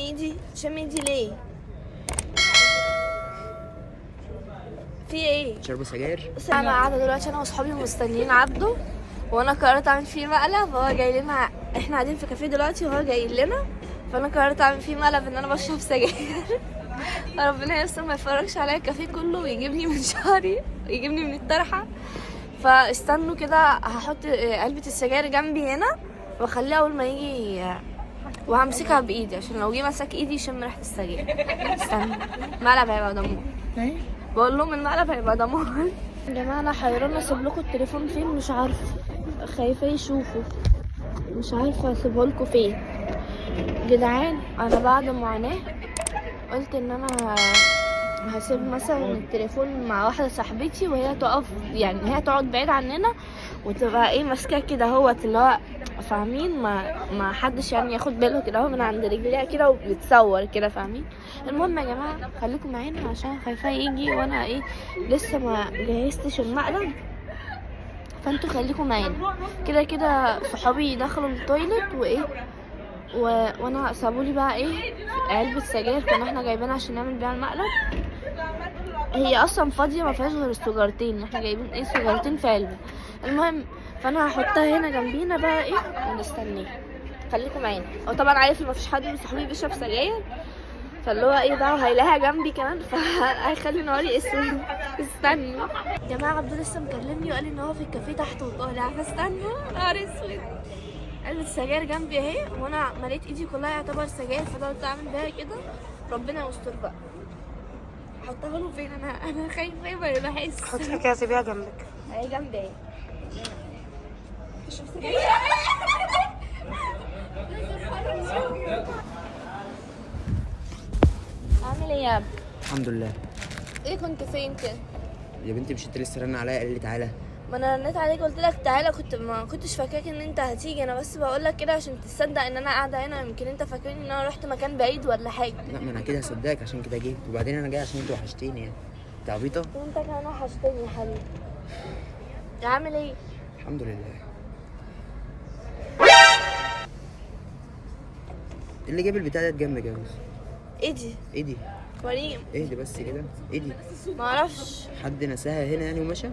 ايدي شم ايدي ليه؟ في ايه؟ شرب سجاير. انا قاعده دلوقتي انا واصحابي مستنيين عبده، وانا قررت اعمل فيه مقلب فهو جاي لنا. احنا قاعدين في كافيه دلوقتي وهو جاي لنا، فانا قررت اعمل فيه مقلب ان انا بشرب سجاير. ربنا يستر ما يفرجش عليا الكافيه كله ويجيبني من شعري ويجيبني من الطرحه. فاستنوا كده، هحط علبه السجاير جنبي هنا واخليها اول ما يجي وهمسكها بايدي عشان لو جه مسك ايدي يشم ريحه السجاير. استنى، مقلب هيبقى دمار. بقول لهم المقلب هيبقى دمار. يا جماعه انا حيرانه اسيب لكم التليفون فين، مش عارفه، خايفه يشوفوا، مش عارفه اسيبه لكم فين. جدعان انا بعد معاناه قلت ان انا هسيب مثلا التليفون مع واحده صاحبتي وهي تقف، يعني هي تقعد بعيد عننا وتبقى ايه ماسكاه كده اهوت، اللي هو فاهمين، ما حدش يعني ياخد باله كده اهو من عند رجليها كده وبتصور كده، فاهمين. المهم يا جماعه خليكم معانا عشان خايفاه يجي وانا ايه لسه ما جهزتش المقلب، فانتوا خليكم معانا. كده كده صحابي دخلوا التويلت وايه وانا سابولي بقى ايه علبه سجاير كنا احنا جايبينها عشان نعمل بيها المقلب. هي اصلا فاضيه ما فيهاش غير السجارتين، احنا جايبين ايه سجارتين في علبه. المهم فانا هحطها هنا جنبينا بقى ايه ونستنيه. خليكم معانا. هو طبعا عارف ان مفيش حد من صحابي بيشرب سجاير، فاللي هو ايه بقى هيلاقيها جنبي كمان فهيخلي نهاري اسود. استنوا يا جماعه، عبد لسه مكلمني وقال لي ان هو في الكافيه تحت وطالع، فاستنوا. نهار اسود. علبة السجاير جنبي اهي وانا مليت ايدي كلها يعتبر سجاير، فضلت اعمل بيها كده. ربنا يستر بقى. احطها له فين؟ انا خايفه ما بحس. حطيها كده سيبيها جنبك. اهي جنبي اهي. عامل ايه يا ابني؟ الحمد لله. ايه كنت فين كده؟ يا بنتي مش انت لسه رن عليا قال لي تعالى؟ ما انا رنيت عليك قلت لك تعالى، ما كنتش فاكراك ان انت هتيجي، انا بس بقول لك كده عشان تصدق ان انا قاعده هنا، يمكن انت فاكرني ان انا رحت مكان بعيد ولا حاجه. لا ما انا كده هصدقك عشان كده جيت، وبعدين انا جاي عشان انت وحشتيني يعني. انت عبيطه؟ وانت كمان وحشتني يا حبيبي. عامل ايه؟ الحمد لله. اللي جاب البتاع ده جنبك يا بس؟ ايه دي؟ ايه دي؟ وريني. اهدي بس كده. ايه دي؟ ما اعرفش. حد نساها هنا يعني ومشى؟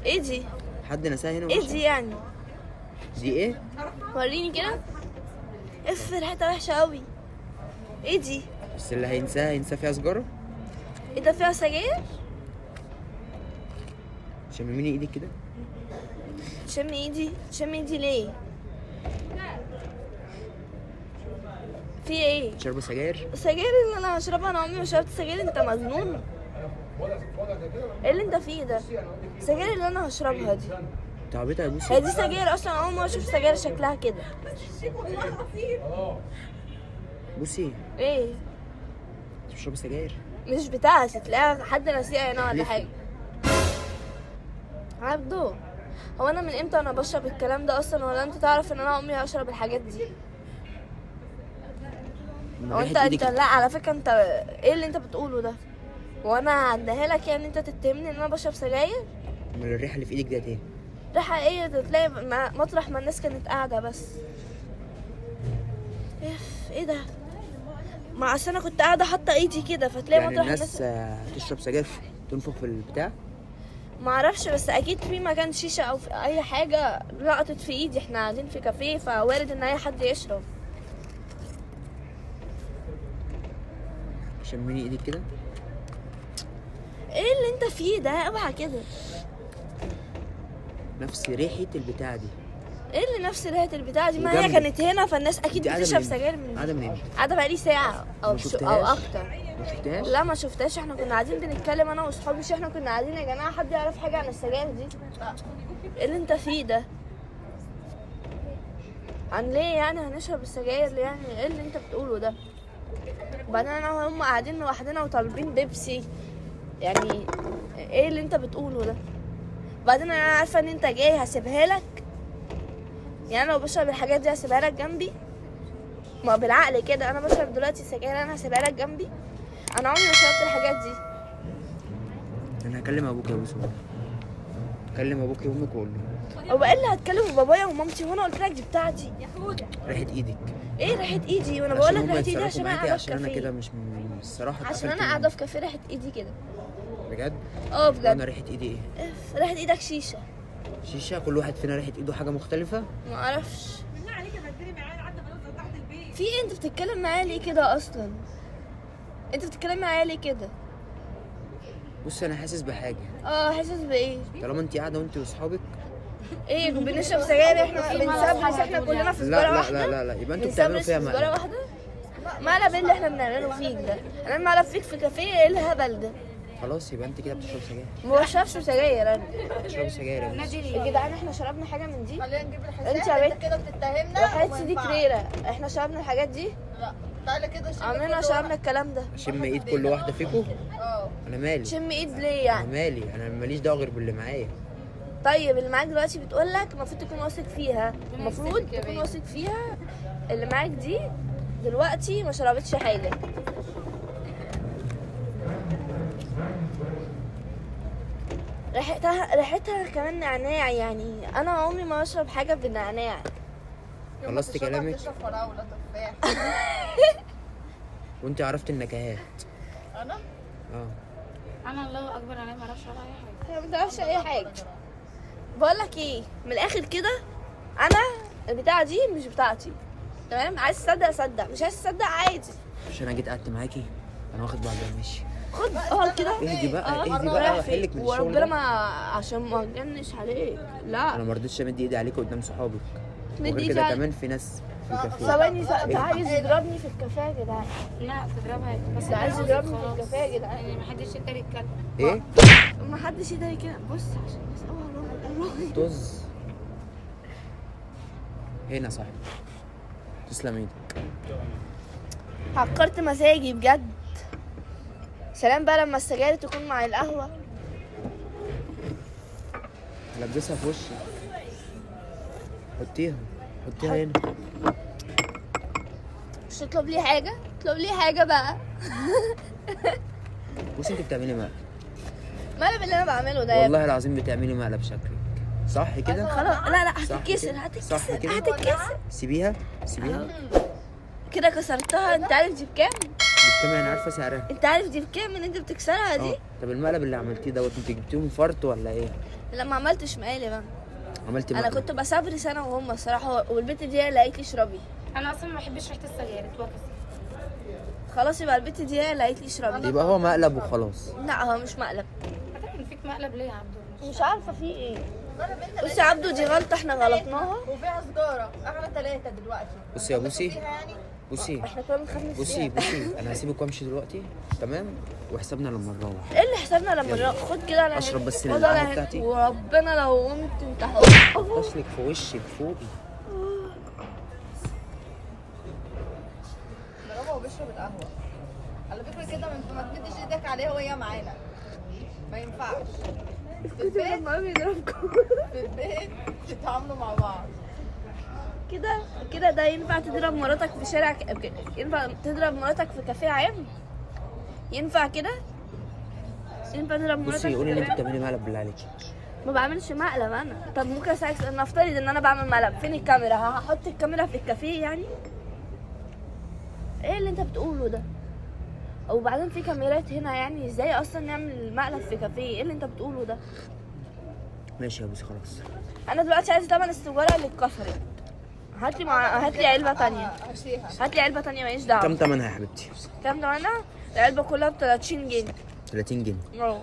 ايه دي؟ حد نساها هنا ومشى؟ ايه دي يعني؟ دي ايه؟ وريني كده. اف ريحتها وحشه قوي. ايه دي؟ بس اللي هينساها ينسى فيها سجاره؟ ايه ده فيها سجاير؟ شمميني ايدك كده. شم ايدي. شم ايدي ليه؟ في ايه؟ شرب سجاير؟ السجاير اللي انا هشربها؟ انا عمري ما شربت سجاير، انت مجنون؟ ايه اللي انت فيه ده؟ السجاير اللي انا هشربها دي انت عبيطه يا بوسي؟ هي دي سجاير اصلا؟ اول ما اشوف سجاير شكلها كده. بوسي ايه؟ انت بتشربي سجاير؟ مش بتاعتي، تلاقيها حد ناسيها هنا ولا ليه؟ حاجه. عبدو، هو انا من امتى انا بشرب الكلام ده اصلا؟ ولا انت تعرف ان انا عمري هشرب الحاجات دي؟ هو انت لا على فكره، انت ايه اللي انت بتقوله ده؟ وانا هعديها لك يعني انت تتهمني ان انا بشرب سجاير؟ امال الريحه اللي في ايدك ديت ايه؟ ريحه ايه؟ تلاقي مطرح ما الناس كانت قاعده بس. ايه ده؟ ما اصل انا كنت قاعده حاطه ايدي كده فتلاقي يعني مطرح الناس تشرب سجاير تنفخ في البتاع؟ ما اعرفش، بس اكيد في مكان شيشه او في اي حاجه لقطت في ايدي، احنا قاعدين في كافيه فوارد ان اي حد يشرب. شميني ايدك كده. ايه اللي انت فيه ده؟ اوعى كده. نفس ريحه البتاع دي. ايه اللي نفس ريحه البتاع دي؟ ما هي وجنبي. كانت هنا فالناس اكيد انت بتشرب سجاير من قاعده من امتى؟ قاعده بقالي ساعه او ما شفتهاش؟ او اكتر. ما شفتهاش؟ لا ما شفتهاش، احنا كنا قاعدين بنتكلم انا واصحابي، مش احنا كنا قاعدين يا جماعه حد يعرف حاجه عن السجاير دي؟ ايه اللي انت فيه ده؟ عن ليه يعني هنشرب السجاير ليه يعني؟ ايه اللي انت بتقوله ده؟ وبعدين انا وهم قاعدين لوحدنا وطالبين بيبسي، يعني ايه اللي انت بتقوله ده؟ بعدين انا عارفه ان انت جاي هسيبها لك، يعني انا لو بشرب الحاجات دي هسيبها لك جنبي؟ ما بالعقل كده انا بشرب دلوقتي سجاير انا هسيبها لك جنبي؟ انا عمري ما شربت الحاجات دي. انا هكلم ابوك يا بوسي. هكلم ابوك وامك واقول له. هو ايه اللي هتكلم بابايا ومامتي وانا قلت لك دي بتاعتي؟ ريحه ايدك. ايه ريحه ايدي؟ وانا بقول لك هما ريحه ايدي يتصرفوا عشان انا معاكي، قاعده في عشان انا كافيه. كده مش الصراحه عشان اتقفلت انا قاعده منك. في كافيه ريحه ايدي كده. بجد؟ اه وانا بجد. ريحه ايدي ايه؟ اف، ريحه ايدك شيشه. شيشه؟ كل واحد فينا ريحه ايده حاجه مختلفه. ما اعرفش بالله عليك بدري معايا قعدنا بننزل تحت البيت. في إيه؟ انت بتتكلم معايا ليه كده اصلا؟ انت بتتكلم معايا ليه كده؟ بص انا حاسس بحاجه، اه حاسس بايه؟ طالما انت قاعده وانت واصحابك. ايه بنشرب سجاير احنا بنسبرس احنا كلنا في لا سجاره لا واحده؟ لا لا لا، يبقى انتوا بتعملوا بنسبرس فيها في سجاره مقلب. واحده؟ مقلب ايه اللي احنا بنعمله فيك ده؟ انا مقلب فيك في كافيه، ايه الهبل ده؟ خلاص يبقى انت كده بتشرب سجاير. ما بشربش سجاير انا. بتشرب سجاير يا بس. يا جدعان احنا شربنا حاجه من دي؟ خلينا نجيب الحساب. انت يا بنت كده بتتهمنا. وحياتي دي كريره، احنا شربنا الحاجات دي؟ لا تعالى كده شيل عمرنا كل شربنا واحد. الكلام ده. اشم ايد كل واحده فيكم. اه انا مالي؟ شم ايد ليه انا يعني؟ مالي؟ انا ماليش دعوه غير باللي معايا. طيب اللي معاك دلوقتي بتقول لك المفروض تكون واثق فيها، المفروض تكون واثق فيها. اللي معاك دي دلوقتي ما شربتش حاجه. ريحتها كمان نعناع، يعني انا عمري ما اشرب حاجه بالنعناع. خلصت كلامك؟ تشرب فراوله تفاح. وانت عرفت النكهات. انا اه انا الله اكبر عليا ما اعرفش ولا اي حاجه. انا ما بعرفش اي حاجه. بقول لك ايه من الاخر كده، انا البتاعه دي مش بتاعتي، تمام؟ عايز تصدق صدق، مش عايز تصدق عادي. مش انا جيت قعدت معاكي، انا واخد بعض وماشي. خد اقعد كده. اهدي بقى اه، اهدي رايح بقى فين؟ واحلك من الشغل وربنا ده. ما عشان ما اجنش عليك. لا انا ما رضيتش امد ايدي عليك قدام صحابك، مد وغير ايدي كده على- كمان في ناس في الكافيه. ثواني ده عايز يضربني في الكافيه يا جدعان. لا تضربها بس ده عايز أنا يضربني في خلاص. الكافيه يا جدعان. يعني محدش يقدر يتكلم. ايه؟ ما حدش يقدر كده. بص عشان بس والله طز هنا صح. تسلم ايدك. عكرت مزاجي بجد. سلام بقى لما السجاير تكون مع القهوه. لبسها في وشي. حطيها حطيها هنا. مش تطلب لي حاجه؟ اطلب لي حاجه بقى. بصي انت بتعملي مقلب، مقلب اللي انا بعمله ده يا والله العظيم بتعملي مقلب شكلك. صح كده؟ خلاص. لا لا صح هتتكسر كده؟ هتتكسر صح كده؟ هتتكسر. سيبيها سيبيها. كده كسرتها. انت عارف دي بكام؟ بالكام يعني؟ عارفه سعرها؟ انت عارف دي بكام ان انت بتكسرها دي؟ اه. طب المقلب اللي عملتيه دوت انت جبتيه من فرط ولا ايه؟ لا ما عملتش مقالب انا. عملتي انا مقلب. كنت بسافر انا وهم الصراحه، والبنت دي هي اللي قالت لي اشربي. انا اصلا ما بحبش ريحه السجاير اتوكس. خلاص يبقى البنت دي هي اللي قالت لي اشربي. يبقى هو مقلب وخلاص. لا هو مش مقلب. هتعمل فيك مقلب ليه يا عبدو؟ مش عارفه في ايه. بصي يا عبدو دي غلطه احنا غلطناها. وفيها سجاره احنا 3 دلوقتي. بصي يا بوسي فيها يعني بصي احنا كنا بنخمس بصي فيها. بصي انا هسيبك وامشي دلوقتي، تمام؟ وحسابنا لما نروح. ايه اللي حسابنا لما نروح؟ خد كده انا أشرب هنا. بس خد القهوة انا هنا. بتاعتي. وربنا لو قمت انت تصلك في وشك فوقي. ضربها وبيشرب القهوه. على فكره كده ما تمدش ايدك عليها وهي معانا. ما ينفعش. في البيت في البيت تتعاملوا مع بعض. كده ده ينفع تضرب مراتك في شارع ينفع تضرب مراتك في كافيه عام؟ ينفع كده؟ ينفع تضرب مراتك بصي في قولي ان انت كافيه؟ بتعملي مقلب بالله عليكي. ما بعملش مقلب انا. طب ممكن اسالك نفترض ان انا بعمل مقلب، فين الكاميرا؟ هحط الكاميرا في الكافيه يعني؟ ايه اللي انت بتقوله ده؟ وبعدين في كاميرات هنا، يعني ازاي اصلا نعمل مقلب في كافيه؟ ايه اللي انت بتقوله ده؟ ماشي يا بوسي خلاص. انا دلوقتي عايزه تمن السجاره اللي اتكسرت. هات لي علبه تانية. هشيها. هات لي علبه تانية ماليش كم دعوه. تمنها يا حبيبتي؟ كام ده؟ انا العلبه كلها ب 30 جنيه. 30 جنيه؟ اه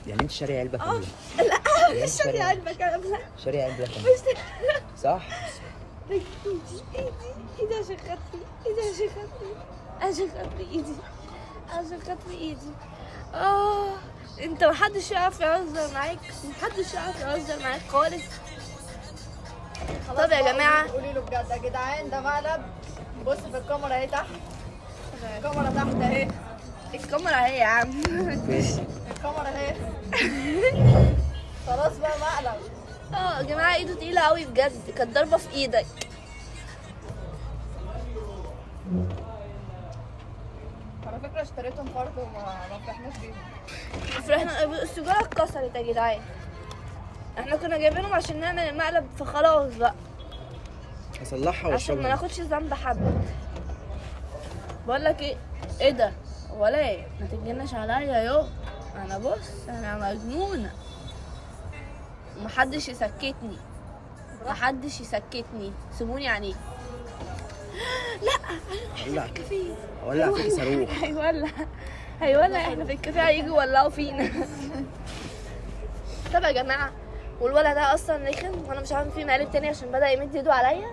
يعني انت شاريه علبه كامله؟ لا مش شاري علبه كامله. شاريه علبه كامله صح؟ ايدي ايدي عشان خاطري، ايدي عشان خاطري، عشان خاطري ايدي، عشان خاطري ايدي. انت محدش يعرف يهزر معاك، محدش يعرف يهزر معاك خالص. طب يا جماعه قولي له بجد يا جدعان ده مقلب. بص في الكاميرا اهي تحت. الكاميرا تحت اهي. الكاميرا اهي يا عم. فين؟ الكاميرا اهي. خلاص بقى مقلب. يا جماعه ايده تقيله قوي بجد، كانت ضربه في ايدك. على فكره اشتريتهم فرد وما فرحناش بيهم. فرحنا السجاره اتكسرت يا جدعان. احنا كنا جايبينهم عشان نعمل المقلب، فخلاص بقى. هصلحها عشان ما واشربها. ناخدش ذنب حد. بقول لك ايه ده ولا ايه؟ ما تتجنش عليا يو. انا بص انا مجنونه، محدش يسكتني، محدش يسكتني، سيبوني عليك. لا ولع الكافيه ولع فيك صاروخ. هيولع احنا في الكافيه هيجوا يولعوا فينا. طب يا جماعه، والولد ده اصلا رخم وانا مش عارفه فيه مقالب تاني عشان بدا يمد ايده عليا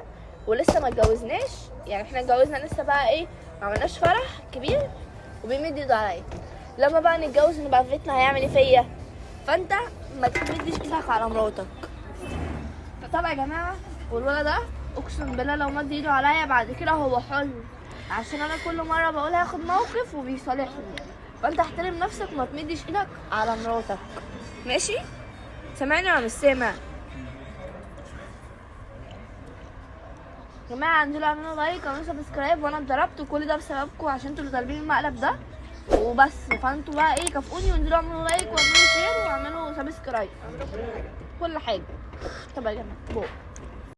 ولسه ما اتجوزناش. يعني احنا اتجوزنا لسه بقى ايه، ما عملناش فرح كبير وبيمد ايده عليا. لما بقى نتجوز ونبقى في بيتنا هيعمل ايه فيا؟ فانت ما تمدش ايدك على مراتك. طبعا يا جماعه، والولد ده اقسم بالله لو مد ايده عليا بعد كده هو حر، عشان انا كل مره بقول هاخد موقف وبيصالحني. فانت احترم نفسك وما تمدش ايدك على مراتك، ماشي؟ سامعني ولا مش سامع؟ يا جماعه انزلوا اعملوا لايك واعملوا سبسكرايب، وانا اتضربت وكل ده بسببكم عشان انتوا اللي طالبين المقلب ده وبس. فانتوا بقى ايه، كافئوني وانزلوا اعملوا لايك واعملوا شير واعملوا سبسكرايب، كل حاجه. طب يا جماعه بو